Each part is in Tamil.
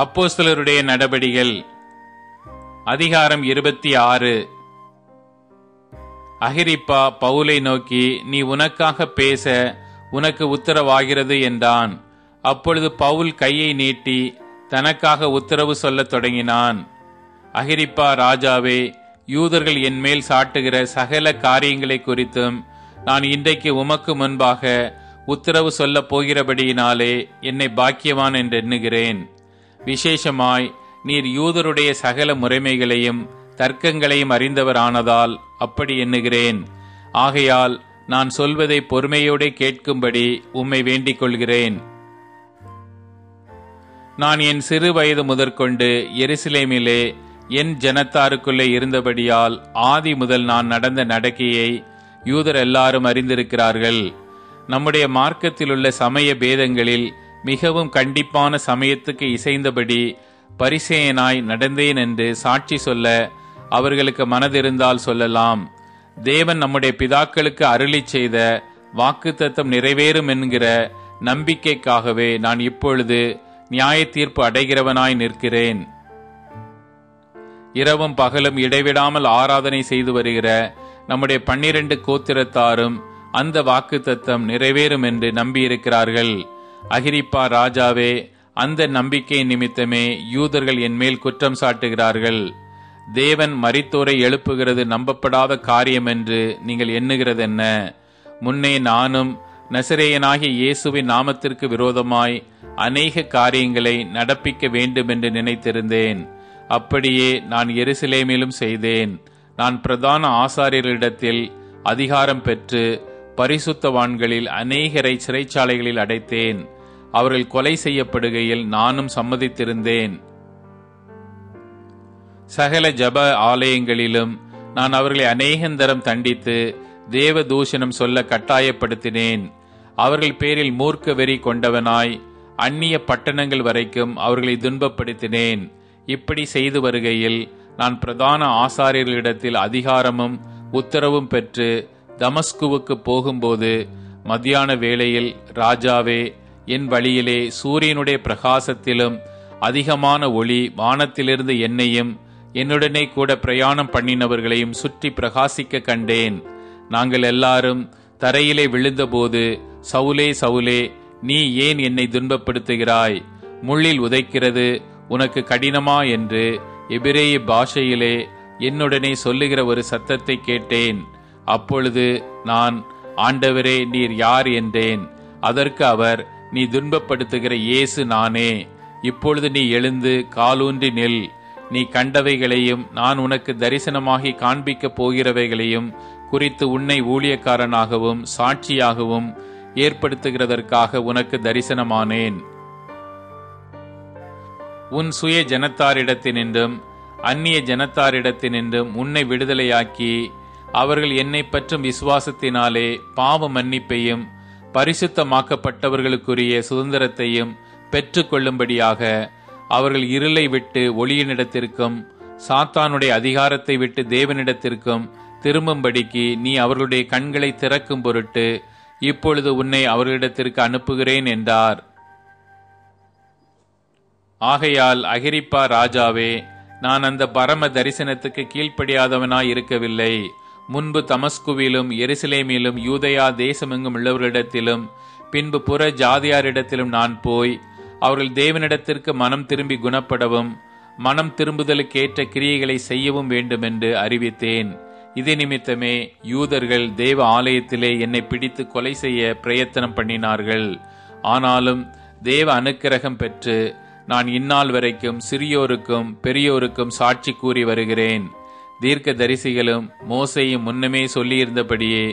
அப்போஸ்தலருடைய நடபடிகள் அதிகாரம் 26. அகிரிப்பா பவுலை நோக்கி, நீ உனக்காக பேச உனக்கு உத்தரவாகிறது என்றான். அப்பொழுது பவுல் கையை நீட்டி தனக்காக உத்தரவு சொல்லத் தொடங்கினான். அகிரிப்பா, ராஜாவே, யூதர்கள் என்மேல் சாட்டுகிற சகல காரியங்களை குறித்தும் நான் இன்றைக்கு உமக்கு முன்பாக உத்தரவு சொல்லப் போகிறபடியினாலே என்னை பாக்கியவான் என்று எண்ணுகிறேன். விசேஷமாய் நீர் யூதருடைய சகல முறைமைகளையும் தர்க்கங்களையும் அறிந்தவரானதால் அப்படி எண்ணுகிறேன். ஆகையால் நான் சொல்வதை பொறுமையோடு கேட்கும்படி உம்மை வேண்டிக் கொள்கிறேன். நான் என் சிறு வயது முதற்கொண்டு எருசலேமிலே என் ஜனத்தாருக்குள்ளே இருந்தபடியால் ஆதி முதல் நான் நடந்த நடக்கையை யூதர் எல்லாரும் அறிந்திருக்கிறார்கள். நம்முடைய மார்க்கத்திலுள்ள சமய பேதங்களில் மிகவும் கண்டிப்பான சமயத்துக்கு இசைந்தபடி பரிசேயனாய் நடந்தேன் என்று சாட்சி சொல்ல அவர்களுக்கு மனதிருந்தால் சொல்லலாம். தேவன் நம்முடைய பிதாக்களுக்கு அருளிச் செய்த வாக்குத்தத்தம் நிறைவேறும் என்கிற நம்பிக்கைக்காகவே நான் இப்பொழுது நியாய தீர்ப்பு அடைகிறவனாய் நிற்கிறேன். இரவும் பகலும் இடைவிடாமல் ஆராதனை செய்து வருகிற நம்முடைய 12 கோத்திரத்தாரும் அந்த வாக்குத்தத்தம் நிறைவேறும் என்று நம்பியிருக்கிறார்கள். அகிரிப்பா, ராஜாவே, அந்த நம்பிக்கை நிமித்தமே யூதர்கள் என்மேல் குற்றம் சாட்டுகிறார்கள். தேவன் மரித்தோரை எழுப்புகிறது நம்பப்படாத காரியம் என்று நீங்கள் எண்ணுகிறதென்ன? முன்னே நானும் நசரேயனாகிய இயேசுவின் நாமத்திற்கு விரோதமாய் அநேக காரியங்களை நடப்பிக்க வேண்டும் என்று நினைத்திருந்தேன். அப்படியே நான் எருசலேமிலும் செய்தேன். நான் பிரதான ஆசாரியர்களிடத்தில் அதிகாரம் பெற்று பரிசுத்தவான்களில் அநேகரை சிறைச்சாலைகளில் அடைத்தேன். அவர்கள் கொலை செய்யப்படுகையில் நானும் சம்மதித்திருந்தேன். சகல ஜப ஆலயங்களிலும் நான் அவர்களை அநேகந்தரம் தண்டித்து தேவ தூஷணம் சொல்ல கட்டாயப்படுத்தினேன். அவர்கள் பேரில் மூர்க்க வெறி கொண்டவனாய் அந்நிய பட்டணங்கள் வரைக்கும் அவர்களை துன்பப்படுத்தினேன். இப்படி செய்து வருகையில் நான் பிரதான ஆசாரியர்களிடத்தில் அதிகாரமும் உத்தரவும் பெற்று தமஸ்குவுக்கு போகும்போது மத்தியான வேளையில், ராஜாவே, என் வழியிலே சூரியனுடைய பிரகாசத்திலும் அதிகமான ஒளி வானத்திலிருந்து என்னையும் என்னுடனே கூட பிரயாணம் பண்ணினவர்களையும் சுற்றி பிரகாசிக்க கண்டேன். நாங்கள் எல்லாரும் தரையிலே விழுந்தபோது, சவுலே, சவுலே, நீ ஏன் என்னை துன்பப்படுத்துகிறாய்? முள்ளில் உதைக்கிறது உனக்கு கடினமா என்று எபிரேய பாஷையிலே என்னுடனே சொல்லுகிற ஒரு சத்தத்தை கேட்டேன். அப்பொழுது நான், ஆண்டவரே, நீர் யார் என்றேன். அதற்கு அவர், நீ துன்பப்படுத்துகிற இயேசு நானே. இப்பொழுது நீ எழுந்து காலூன்றி நில். நீ கண்டவைகளையும் நான் உனக்கு தரிசனமாகி காண்பிக்கப் போகிறவைகளையும் குறித்து உன்னை ஊழியக்காரனாகவும் சாட்சியாகவும் ஏற்படுத்துகிறதற்காக உனக்கு தரிசனமானேன். உன் சுய ஜனத்தாரிடத்தினின்றும் அந்நிய ஜனத்தாரிடத்தினின்றும் உன்னை விடுதலையாக்கி அவர்கள் என்னை பற்றும் விசுவாசத்தினாலே பாவ மன்னிப்பையும் பரிசுத்தமாக்கப்பட்டவர்களுக்குரிய சுதந்திரத்தையும் பெற்றுக் கொள்ளும்படியாக அவர்கள் இருளை விட்டு ஒளியினிடத்திற்கும் சாத்தானுடைய அதிகாரத்தை விட்டு தேவனிடத்திற்கும் திரும்பும்படிக்கு நீ அவர்களுடைய கண்களை திறக்கும் பொருட்டு இப்பொழுது உன்னை அவர்களிடத்திற்கு அனுப்புகிறேன் என்றார். ஆகையால் அகிரிப்பா, ராஜாவே, நான் அந்த பரம தரிசனத்துக்கு கீழ்ப்படியாதவனாய் இருக்கவில்லை. முன்பு தமஸ்குவிலும் எருசலேமிலும் யூதயா தேசமெங்கும் உள்ளவர்களிடத்திலும் பின்பு புற ஜாதியாரிடத்திலும் நான் போய் அவர்கள் தேவனிடத்திற்கு மனம் திரும்பி குணப்படவும் மனம் திரும்புதலுக்கேற்ற கிரியைகளை செய்யவும் வேண்டும் என்று அறிவித்தேன். இது நிமித்தமே யூதர்கள் தேவ ஆலயத்திலே என்னை பிடித்து கொலை செய்ய பிரயத்தனம் பண்ணினார்கள். ஆனாலும் தேவ அனுக்கிரகம் பெற்று நான் இந்நாள் வரைக்கும் சிறியோருக்கும் பெரியோருக்கும் சாட்சி கூறி வருகிறேன். தீர்க்க தரிசிகளும் மோசேயும் முன்னமே சொல்லியிருந்தபடியே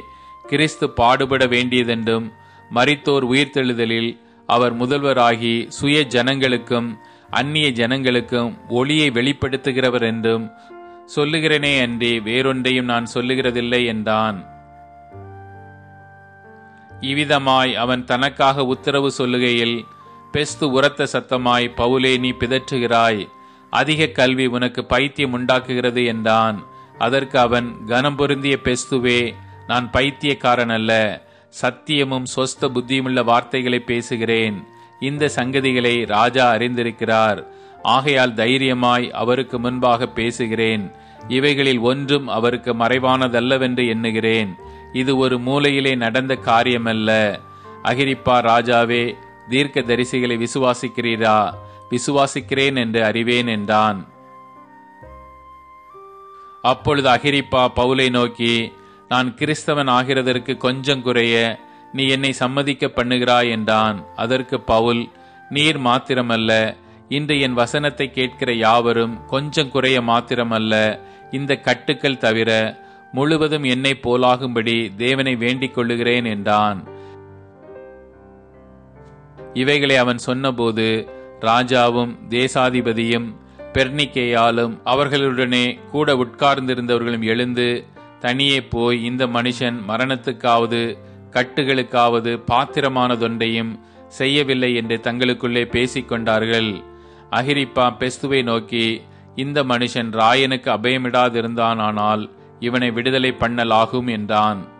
கிறிஸ்து பாடுபட வேண்டியதென்றும் மரித்தோர் உயிர்த்தெழுதலில் அவர் முதல்வராகி சுய ஜனங்களுக்கும் அந்நிய ஜனங்களுக்கும் ஒளியை வெளிப்படுத்துகிறவர் என்றும் சொல்லுகிறேனே அன்றி வேறொன்றையும் நான் சொல்லுகிறதில்லை என்றான். இவ்விதமாய் அவன் தனக்காக உத்தரவு சொல்லுகையில் பெஸ்து உரத்த சத்தமாய், பவுலே, நீ பிதற்றுகிறாய். அதிக கல்வி உனக்கு பைத்தியம் உண்டாக்குகிறது என்றான். அதற்கு அவன், கனம் பொருந்திய பெஸ்துவே, நான் பைத்தியக்காரன் அல்ல, சத்தியமும் சொஸ்த புத்தியுமுள்ள வார்த்தைகளை பேசுகிறேன். இந்த சங்கதிகளை ராஜா அறிந்திருக்கிறார். ஆகையால் தைரியமாய் அவருக்கு முன்பாக பேசுகிறேன். இவைகளில் ஒன்றும் அவருக்கு மறைவானதல்லவென்று எண்ணுகிறேன். இது ஒரு மூலையிலே நடந்த காரியமல்ல. அகிரிப்பா ராஜாவே, தீர்க்க தரிசிகளை விசுவாசிக்கிறீரா? விசுவாசிக்கிறேன் என்று அறிவேன் என்றான். அப்பொழுது அகிரிப்பா பவுலை நோக்கி, நான் கிறிஸ்தவன் ஆகிறதற்கு கொஞ்சம் குறைய நீ என்னை சம்மதிக்க பண்ணுகிறாய் என்றான். அதற்கு பவுல், நீர் மாத்திரமல்ல, இன்று என் வசனத்தை கேட்கிற யாவரும் கொஞ்சம் குறைய மாத்திரமல்ல, இந்த கட்டுக்கள் தவிர முழுவதும் என்னை போலாகும்படி தேவனை வேண்டிக் கொள்ளுகிறேன் என்றான். இவைகளை அவன் சொன்னபோது ராஜாவும் தேசாதிபதியும் பெர்னிக்கேயாலும் அவர்களுடனே கூட உட்கார்ந்திருந்தவர்களும் எழுந்து தனியே போய், இந்த மனுஷன் மரணத்துக்காவது கட்டுகளுக்காவது பாத்திரமானதொன்றையும் செய்யவில்லை என்று தங்களுக்குள்ளே பேசிக்கொண்டார்கள். அகிரிப்பா பெஸ்துவை நோக்கி, இந்த மனுஷன் ராயனுக்கு அபயமிடாதிருந்தானால் இவனை விடுதலை பண்ணலாகும் என்றான்.